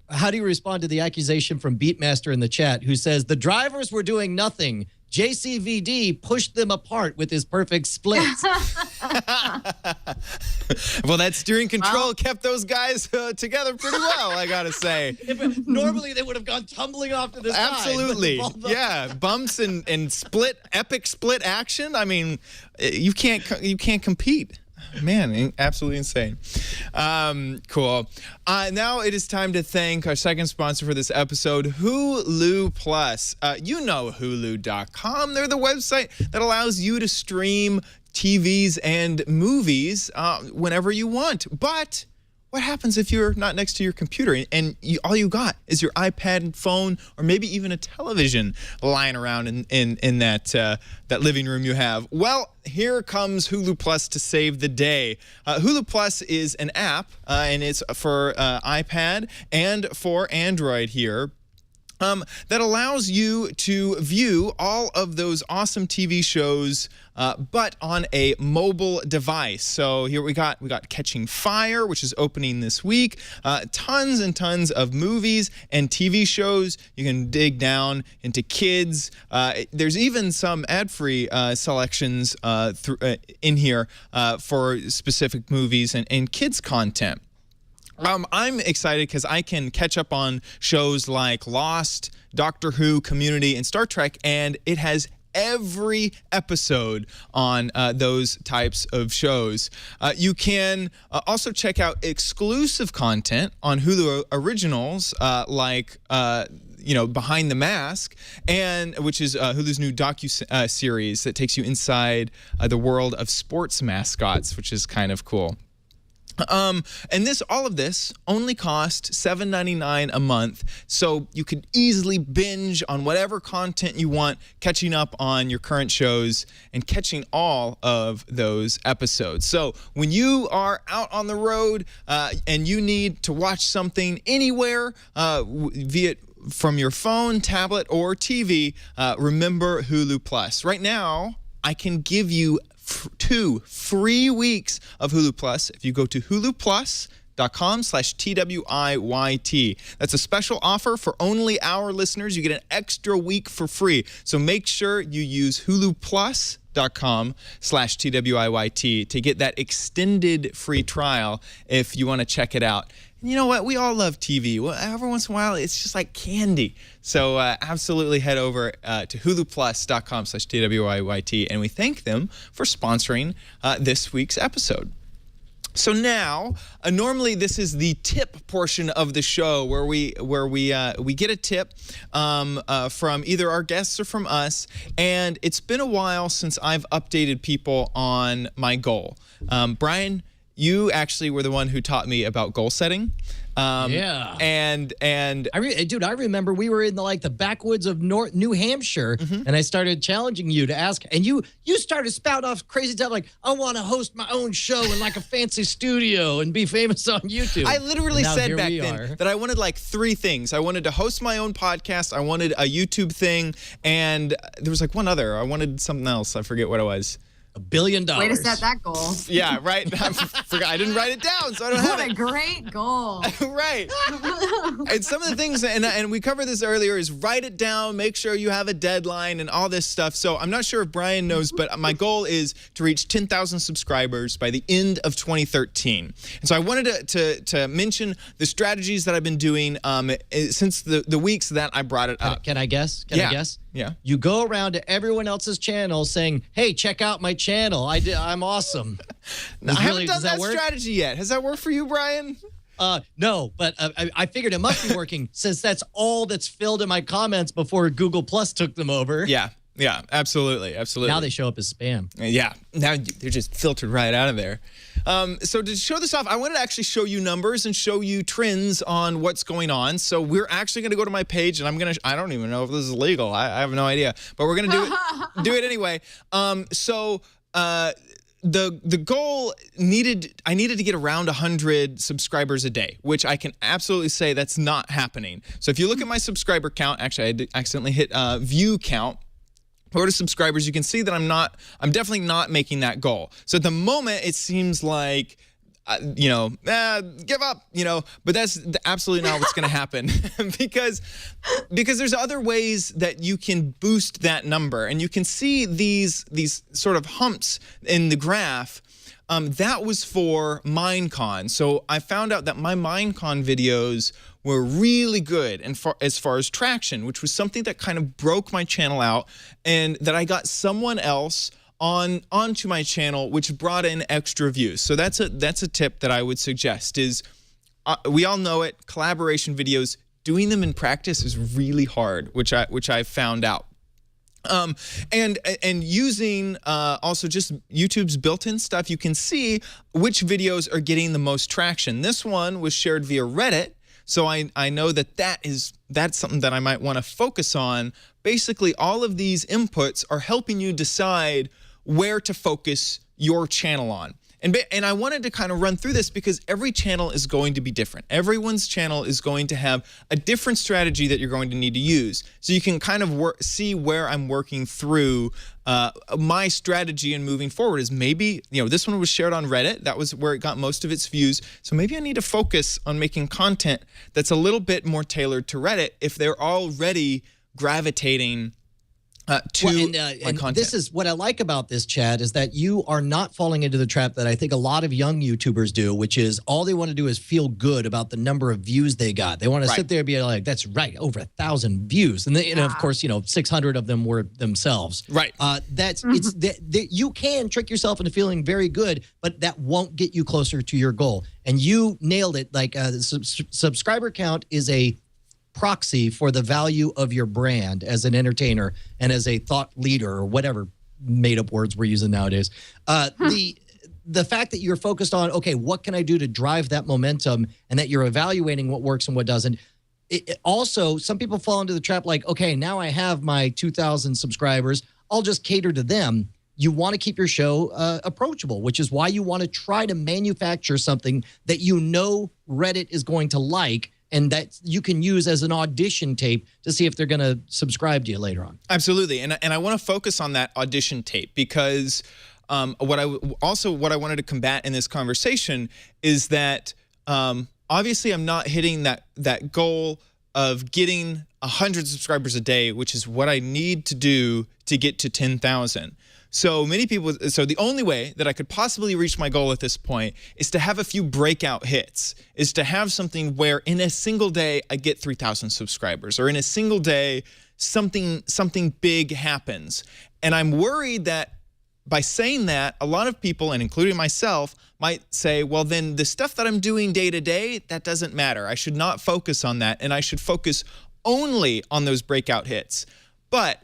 Speaker 6: how do you respond to the accusation from Beatmaster in the chat who says the drivers were doing nothing? JCVD pushed them apart with his perfect splits.
Speaker 1: Well, that steering control kept those guys together pretty well, I gotta say.
Speaker 6: Normally, they would have gone tumbling off to the side.
Speaker 1: Absolutely. Yeah, bumps and epic split action. I mean, you can't compete. Man, absolutely insane. Cool. Now it is time to thank our second sponsor for this episode, Hulu Plus. You know Hulu.com. They're the website that allows you to stream TVs and movies whenever you want. But what happens if you're not next to your computer and all you got is your iPad, phone, or maybe even a television lying around in that living room you have? Well, here comes Hulu Plus to save the day. Hulu Plus is an app, and it's for iPad and for Android here. That allows you to view all of those awesome TV shows, but on a mobile device. So here we got Catching Fire, which is opening this week. Tons and tons of movies and TV shows. You can dig down into kids. There's even some ad-free selections in here for specific movies and kids content. I'm excited because I can catch up on shows like Lost, Doctor Who, Community, and Star Trek, and it has every episode on those types of shows. You can also check out exclusive content on Hulu Originals, like Behind the Mask, which is Hulu's new docu-series that takes you inside the world of sports mascots, which is kind of cool. And all of this only cost $7.99 a month, so you could easily binge on whatever content you want, catching up on your current shows and catching all of those episodes. So when you are out on the road and you need to watch something anywhere, via from your phone, tablet, or TV, remember Hulu Plus. Right now, I can give you 2 free weeks of Hulu Plus if you go to huluplus.com/NetCast. huluplus.com/TWIYT. That's a special offer for only our listeners. You get an extra week for free. So make sure you use huluplus.com/TWIYT to get that extended free trial if you want to check it out. And you know what? We all love TV. Well, every once in a while, it's just like candy. So absolutely head over to huluplus.com/TWIYT, and we thank them for sponsoring this week's episode. So now, normally this is the tip portion of the show where we get a tip from either our guests or from us, and it's been a while since I've updated people on my goal. Brian, you actually were the one who taught me about goal setting.
Speaker 6: Yeah.
Speaker 1: And
Speaker 6: Dude, I remember we were in the backwoods of New Hampshire, and I started challenging you to ask, and you started spouting off crazy stuff like, I want to host my own show in a fancy studio and be famous on YouTube.
Speaker 1: I literally said back then that I wanted 3 things. I wanted to host my own podcast, I wanted a YouTube thing, and there was one other. I wanted something else. I forget what it was.
Speaker 6: $1 billion.
Speaker 5: Way to set that goal.
Speaker 1: Yeah, right. I forgot. I didn't write it down, so I don't have it.
Speaker 5: What a great goal.
Speaker 1: Right. And some of the things, and we covered this earlier, is write it down, make sure you have a deadline and all this stuff. So I'm not sure if Brian knows, but my goal is to reach 10,000 subscribers by the end of 2013. And so I wanted to mention the strategies that I've been doing since the weeks that I brought it up.
Speaker 6: Can I guess? Can I guess?
Speaker 1: Yeah.
Speaker 6: You go around to everyone else's channel saying, hey, check out my channel. I'm awesome.
Speaker 1: I haven't done that strategy yet. Has that worked for you, Brian?
Speaker 6: No, but I figured it must be working since that's all that's filled in my comments before Google Plus took them over.
Speaker 1: Yeah. Yeah, absolutely. Absolutely.
Speaker 6: Now they show up as spam.
Speaker 1: Yeah. Now they're just filtered right out of there. So to show this off, I wanted to actually show you numbers and show you trends on what's going on. So we're actually going to go to my page, and I don't even know if this is legal. I have no idea, but we're going to do it anyway. The goal I needed to get around 100 subscribers a day, which I can absolutely say that's not happening. So if you look at my subscriber count, actually I did accidentally hit view count. Go to subscribers, you can see that I'm definitely not making that goal. So at the moment, it seems like, give up, but that's absolutely not what's going to happen because there's other ways that you can boost that number. And you can see these sort of humps in the graph. That was for Minecon. So I found out that my Minecon videos were really good as far as traction, which was something that kind of broke my channel out, and that I got someone else onto my channel, which brought in extra views. So that's a tip that I would suggest is, we all know it, collaboration videos, doing them in practice is really hard, which I found out. And using also just YouTube's built-in stuff, you can see which videos are getting the most traction. This one was shared via Reddit, so I know that's something that I might want to focus on. Basically, all of these inputs are helping you decide where to focus your channel on. And I wanted to kind of run through this because every channel is going to be different. Everyone's channel is going to have a different strategy that you're going to need to use. So you can kind of see where I'm working through my strategy and moving forward is maybe, this one was shared on Reddit. That was where it got most of its views. So maybe I need to focus on making content that's a little bit more tailored to Reddit if they're already gravitating to my content.
Speaker 6: This is what I like about this, Chad, is that you are not falling into the trap that I think a lot of young YouTubers do, which is all they want to do is feel good about the number of views they got. They want to sit there and be like, that's right, over 1,000 views. And then, of course, 600 of them were themselves.
Speaker 1: Right.
Speaker 6: You can trick yourself into feeling very good, but that won't get you closer to your goal. And you nailed it. The subscriber count is a proxy for the value of your brand as an entertainer and as a thought leader, or whatever made-up words we're using nowadays. The fact that you're focused on, okay, what can I do to drive that momentum, and that you're evaluating what works and what doesn't. Also, some people fall into the trap like, okay, now I have my 2,000 subscribers, I'll just cater to them. You want to keep your show approachable, which is why you want to try to manufacture something that Reddit is going to like, and that you can use as an audition tape to see if they're going to subscribe to you later on.
Speaker 1: Absolutely. And I want to focus on that audition tape because what I wanted to combat in this conversation is that Obviously, I'm not hitting that goal of getting 100 subscribers a day, which is what I need to do to get to 10,000. So the only way that I could possibly reach my goal at this point is to have a few breakout hits, is to have something where in a single day I get 3,000 subscribers, or in a single day something big happens. And I'm worried that by saying that, a lot of people, and including myself, might say, well, then the stuff that I'm doing day to day, that doesn't matter. I should not focus on that, and I should focus only on those breakout hits. But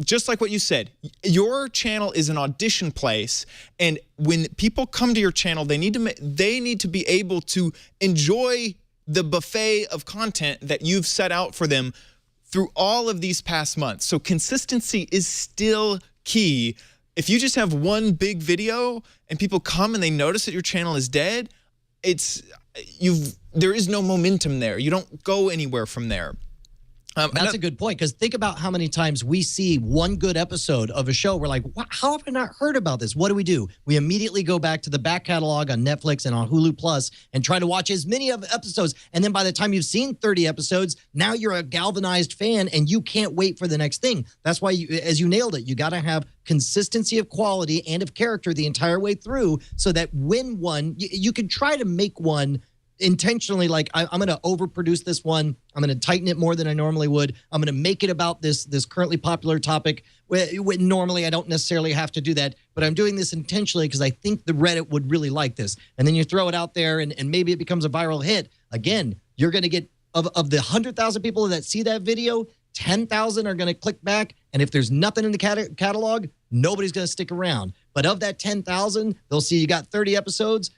Speaker 1: just like what you said, your channel is an audition place, and when people come to your channel, they need to be able to enjoy the buffet of content that you've set out for them through all of these past months. So consistency is still key. If you just have one big video and people come and they notice that your channel is dead, there is no momentum there. You don't go anywhere from there.
Speaker 6: That's a good point, because think about how many times we see one good episode of a show. We're like, how have I not heard about this? What do? We immediately go back to the back catalog on Netflix and on Hulu Plus and try to watch as many of episodes. And then by the time you've seen 30 episodes, now you're a galvanized fan and you can't wait for the next thing. That's why, as you nailed it, you got to have consistency of quality and of character the entire way through, so that when you can try to make one intentionally, like, I'm going to overproduce this one. I'm going to tighten it more than I normally would. I'm going to make it about this currently popular topic. Normally, I don't necessarily have to do that, but I'm doing this intentionally because I think the Reddit would really like this. And then you throw it out there, and maybe it becomes a viral hit. Again, you're going to get, of the 100,000 people that see that video, 10,000 are going to click back. And if there's nothing in the catalog, nobody's going to stick around. But of that 10,000, they'll see you got 30 episodes,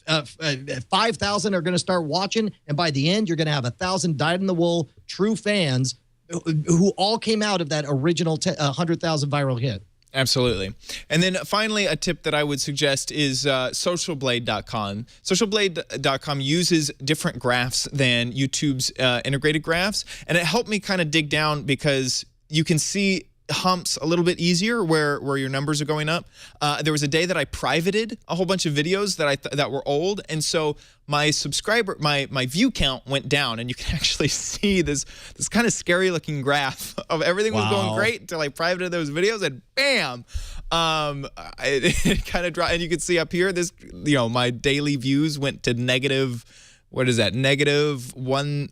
Speaker 6: 5,000 are going to start watching, and by the end, you're going to have 1,000 dyed-in-the-wool true fans who all came out of that original 100,000 viral hit.
Speaker 1: Absolutely. And then finally, a tip that I would suggest is socialblade.com. Socialblade.com uses different graphs than YouTube's integrated graphs, and it helped me kind of dig down because you can see humps a little bit easier where your numbers are going up. There was a day that I privated a whole bunch of videos that were old, and so my view count went down, and you can actually see this kind of scary looking graph of everything was going great until I privated those videos, and bam, it kind of dropped. And you can see up here, my daily views went to negative. What is that? Negative one.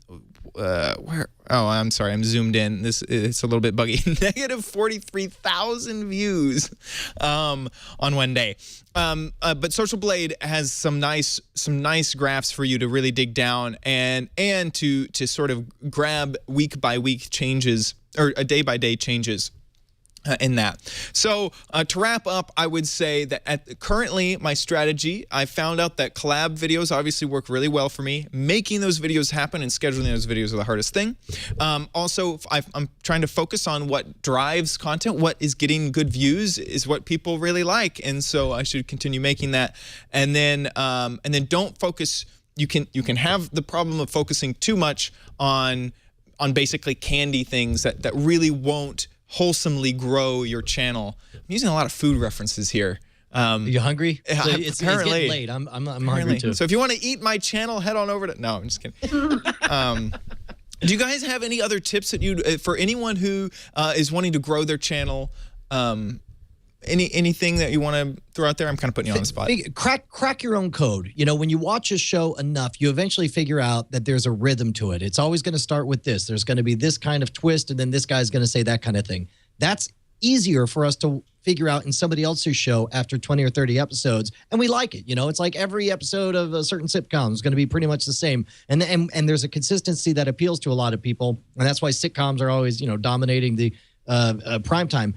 Speaker 1: Where? Oh, I'm sorry. I'm zoomed in. It's a little bit buggy. Negative 43,000 views on one day. But Social Blade has some nice graphs for you to really dig down and to sort of grab week by week changes or day by day changes. In that. So to wrap up, I would say that currently my strategy, I found out that collab videos obviously work really well for me. Making those videos happen and scheduling those videos are the hardest thing. Also, I'm trying to focus on what drives content, what is getting good views is what people really like, and so I should continue making that. And then don't focus. You can have the problem of focusing too much on basically candy things that really won't wholesomely grow your channel. I'm using a lot of food references here.
Speaker 6: Are you hungry? It's getting
Speaker 1: Apparently.
Speaker 6: late. I'm hungry too.
Speaker 1: So if you want to eat my channel, head on over to. No, I'm just kidding. Do you guys have any other tips that for anyone who is wanting to grow their channel? Anything that you want to throw out there? I'm kind of putting you on the spot.
Speaker 6: Crack your own code. When you watch a show enough, you eventually figure out that there's a rhythm to it. It's always going to start with this. There's going to be this kind of twist, and then this guy's going to say that kind of thing. That's easier for us to figure out in somebody else's show after 20 or 30 episodes, and we like it. It's like every episode of a certain sitcom is going to be pretty much the same, and there's a consistency that appeals to a lot of people, and that's why sitcoms are always dominating the primetime.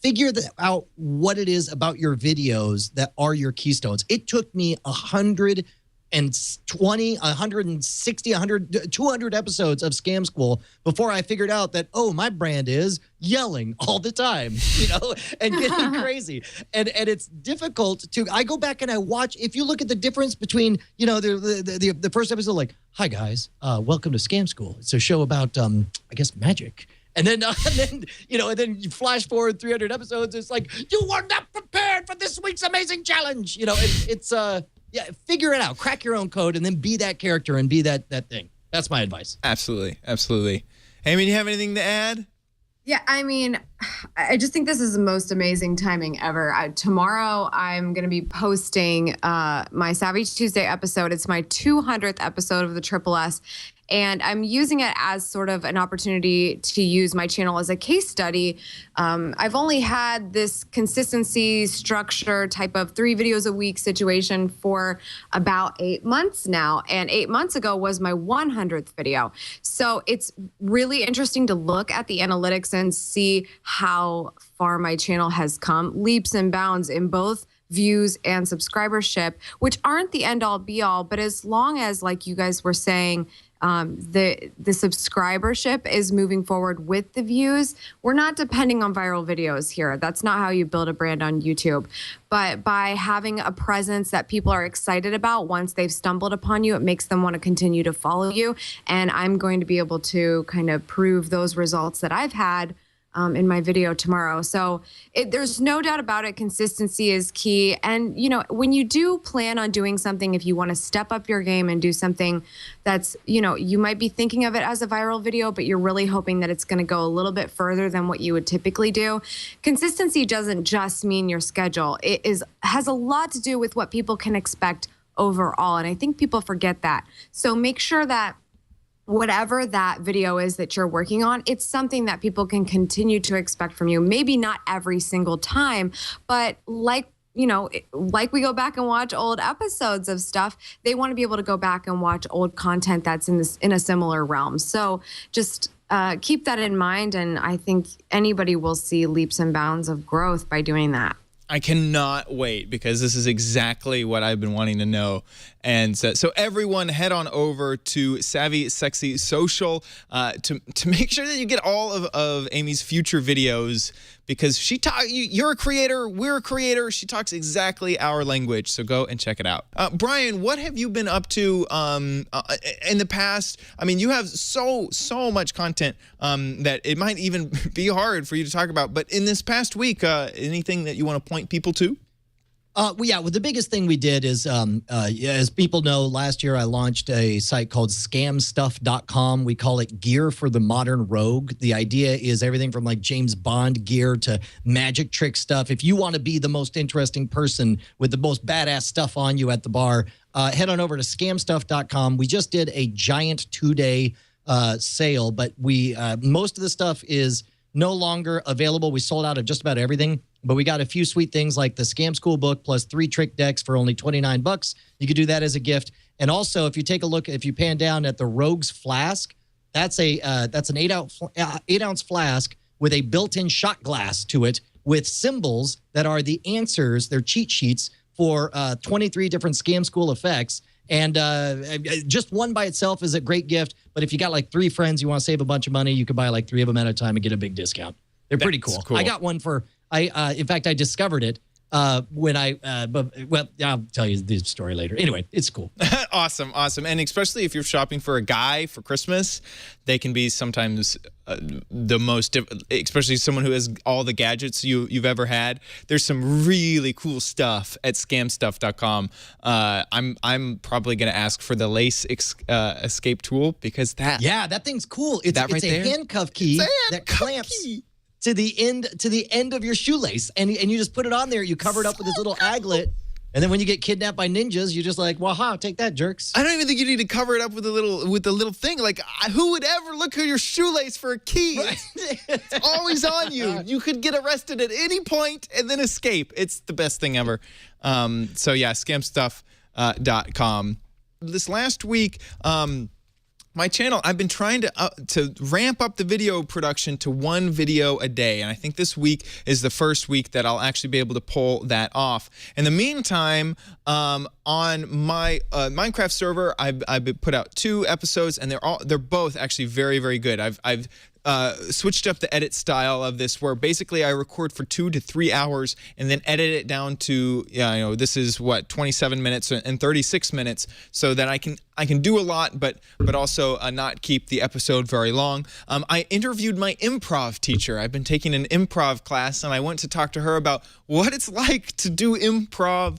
Speaker 6: Figure out what it is about your videos that are your keystones. It took me 120, 160, 100, 200 episodes of Scam School before I figured out that, my brand is yelling all the time, and getting crazy. And it's difficult to, I go back and I watch, if you look at the difference between, the first episode, like, hi guys, welcome to Scam School. It's a show about, I guess, magic. And then you flash forward 300 episodes. It's like, you were not prepared for this week's amazing challenge. It's Yeah, figure it out. Crack your own code and then be that character and be that thing. That's my advice.
Speaker 1: Absolutely. Absolutely. Amy, do you have anything to add?
Speaker 5: Yeah, I mean, I just think this is the most amazing timing ever. Tomorrow, I'm going to be posting my Savvy Tuesday episode. It's my 200th episode of the Triple S. And I'm using it as sort of an opportunity to use my channel as a case study. I've only had this consistency, structure type of 3 videos a week situation for about 8 months now. And 8 months ago was my 100th video. So it's really interesting to look at the analytics and see how far my channel has come, leaps and bounds in both views and subscribership, which aren't the end all be all. But as long as, like you guys were saying, the subscribership is moving forward with the views. We're not depending on viral videos here. That's not how you build a brand on YouTube. But by having a presence that people are excited about once they've stumbled upon you, it makes them want to continue to follow you. And I'm going to be able to kind of prove those results that I've had in my video tomorrow. So there's no doubt about it. Consistency is key. And, you know, when you do plan on doing something, if you want to step up your game and do something that's, you know, you might be thinking of it as a viral video, but you're really hoping that it's going to go a little bit further than what you would typically do. Consistency doesn't just mean your schedule. It has a lot to do with what people can expect overall. And I think people forget that. So make sure that whatever that video is that you're working on, it's something that people can continue to expect from you. Maybe not every single time, but like we go back and watch old episodes of stuff, they want to be able to go back and watch old content that's in a similar realm. So just keep that in mind. And I think anybody will see leaps and bounds of growth by doing that.
Speaker 1: I cannot wait because this is exactly what I've been wanting to know. And so everyone head on over to Savvy Sexy Social to make sure that you get all of Amy's future videos, because you're a creator, we're a creator. She talks exactly our language. So go and check it out. Brian, what have you been up to in the past? I mean, you have so much content that it might even be hard for you to talk about. But in this past week, anything that you want to point people to?
Speaker 6: Well, the biggest thing we did is, as people know, last year I launched a site called scamstuff.com. We call it gear for the modern rogue. The idea is everything from like James Bond gear to magic trick stuff. If you want to be the most interesting person with the most badass stuff on you at the bar, head on over to scamstuff.com. We just did a giant 2-day sale, but most of the stuff is no longer available. We sold out of just about everything, but we got a few sweet things like the Scam School book plus 3 trick decks for only $29. You could do that as a gift. And also, if you take a look, if you pan down at the Rogue's Flask, that's an 8-ounce flask with a built-in shot glass to it with symbols that are the answers. They're cheat sheets for 23 different Scam School effects. And just one by itself is a great gift. But if you got like 3 friends, you want to save a bunch of money, you could buy like 3 of them at a time and get a big discount. They're pretty cool. I got one for, in fact, I discovered it when I'll tell you the story later. Anyway, it's cool.
Speaker 1: Awesome. And especially if you're shopping for a guy for Christmas, they can be sometimes the most, especially someone who has all the gadgets you've ever had. There's some really cool stuff at scamstuff.com. I'm probably going to ask for the lace escape tool because that
Speaker 6: thing's cool. It's a handcuff key that clamps to the end of your shoelace, and you just put it on there. You cover it up with this little aglet, and then when you get kidnapped by ninjas, you just like, waha, take that, jerks.
Speaker 1: I don't even think you need to cover it up with the little thing. Like, who would ever look at your shoelace for a key? Right. It's always on you. You could get arrested at any point and then escape. It's the best thing ever. So yeah, scamstuff.com. This last week, my channel, I've been trying to ramp up the video production to 1 video a day, and I think this week is the first week that I'll actually be able to pull that off. In the meantime, on my Minecraft server, I've put out 2 episodes, and they're both actually very, very good. I've switched up the edit style of this, where basically I record for 2 to 3 hours and then edit it down to, this is 27 minutes and 36 minutes, so that I I can do a lot, but also not keep the episode very long. I interviewed my improv teacher. I've been taking an improv class, and I went to talk to her about what it's like to do improv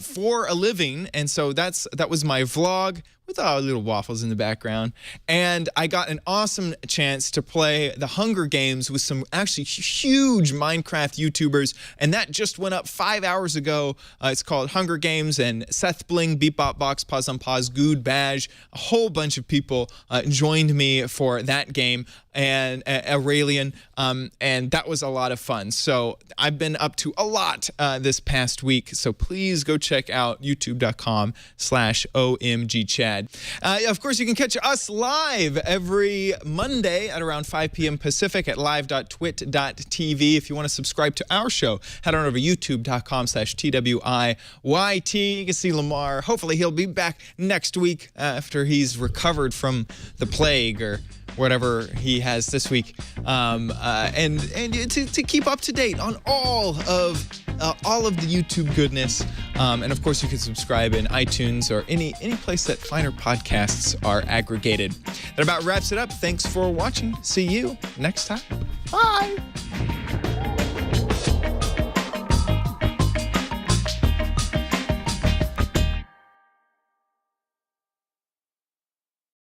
Speaker 1: for a living. And so that was my vlog with little waffles in the background. And I got an awesome chance to play the Hunger Games with some actually huge Minecraft YouTubers. And that just went up 5 hours ago. It's called Hunger Games, and Seth Bling, Beepbop Box, Pause on Pause, Good Badge, a whole bunch of people joined me for that game, and Aurelian, and that was a lot of fun. So I've been up to a lot this past week, so please go check out youtube.com/OMGChad. Of course, you can catch us live every Monday at around 5 p.m. Pacific at live.twit.tv. If you want to subscribe to our show, head on over to youtube.com/TWIYT. You can see Lamar. Hopefully, he'll be back next week after he's recovered from the plague or whatever he has this week, and to keep up to date on all of the YouTube goodness, and of course you can subscribe in iTunes or any place that finer podcasts are aggregated. That about wraps it up. Thanks for watching. See you next time. Bye.